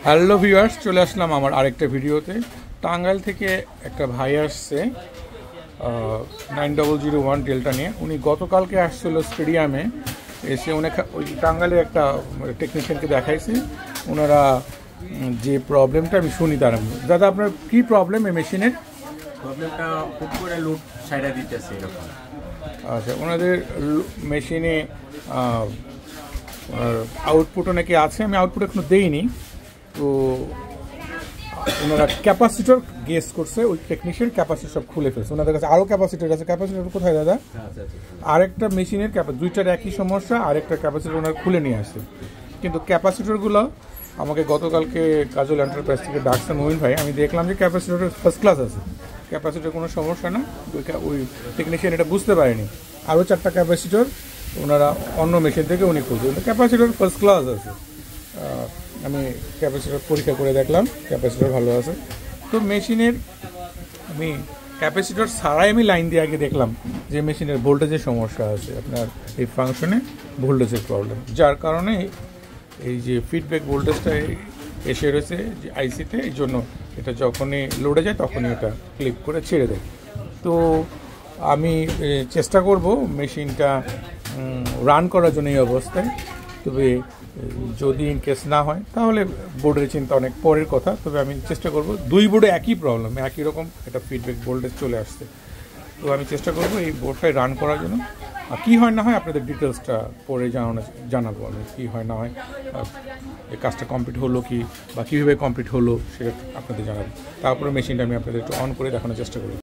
Hello viewers, চলে আসলাম আমার আরেকটা ভিডিওতে। টাঙ্গাইল থেকে একটা ভাই আসছে 9001 ডেল্টা নিয়ে। উনি গতকালকে আসছিল স্টেডিয়ামে, এসে ওই টাঙ্গাইলের একটা টেকনিশিয়ানকে দেখাইছে। ওনারা যে প্রবলেমটা আমি শুনি তার। দাদা, আপনার কী প্রবলেম এই মেশিনের? প্রবলেমটা খুব করে লোড সাইডে দিতেছে এরকম। আচ্ছা, ওনাদের মেশিনে আউটপুটও নাকি আছে, আমি আউটপুট এখনো দেইনি। তো ওনারা ক্যাপাসিটর গেস করছে, ওই টেকনিশিয়ান ক্যাপাসিটর সব খুলে ফেলছে। ওনাদের কাছে আরও ক্যাপাসিটর আছে। ক্যাপাসিটর কোথায় দাদা? আরেকটা মেশিনের দুইটার একই সমস্যা, আরেকটা ক্যাপাসিটর ওনারা খুলে নিয়ে আসছে। কিন্তু ক্যাপাসিটরগুলো আমাকে গতকালকে কাজল এন্টারপ্রাইজ থেকে ডাকছে মোহিন ভাই। আমি দেখলাম যে ক্যাপাসিটর ফার্স্ট ক্লাস আছে, ক্যাপাসিটর কোনো সমস্যা না। ওই টেকনিশিয়ান এটা বুঝতে পারেনি। আরও 4টা ক্যাপাসিটর ওনারা অন্য মেশিন থেকে উনি খুঁজছে, ক্যাপাসিটর ফার্স্ট ক্লাস আছে। আমি ক্যাপাসিটর পরীক্ষা করে দেখলাম, ক্যাপাসিটর ভালো আছে। তো মেশিনের আমি ক্যাপাসিটর ছাড়াই আমি লাইন দিয়ে আগে দেখলাম যে মেশিনের ভোল্টেজের সমস্যা আছে, আপনার এই ফাংশনে ভোল্টেজের প্রবলেম, যার কারণে এই যে ফিডব্যাক ভোল্টেজটা এসে রয়েছে যে আইসিতে। এই জন্য এটা যখনই লোডে যায় তখনই এটা ক্লিক করে ছেড়ে দেয়। তো আমি চেষ্টা করব মেশিনটা রান করার জন্য এই অবস্থায়। তবে যদি ইন কেস না হয় তাহলে বোর্ডের চিন্তা অনেক পরের কথা। তবে আমি চেষ্টা করব, দুই বোর্ডে একই প্রবলেম, একই রকম একটা ফিডব্যাক ভোল্টেজ চলে আসছে। তো আমি চেষ্টা করব এই বোর্ডটাই রান করার জন্য। আর কী হয় না হয় আপনাদের ডিটেলসটা পরে জানাবো আমি, কী হয় না হয়, এই কাজটা কমপ্লিট হলো কি বা কীভাবে কমপ্লিট হলো সেটা আপনাদের জানাবো। তারপরে মেশিনটা আমি আপনাদের একটু অন করে দেখানোর চেষ্টা করি।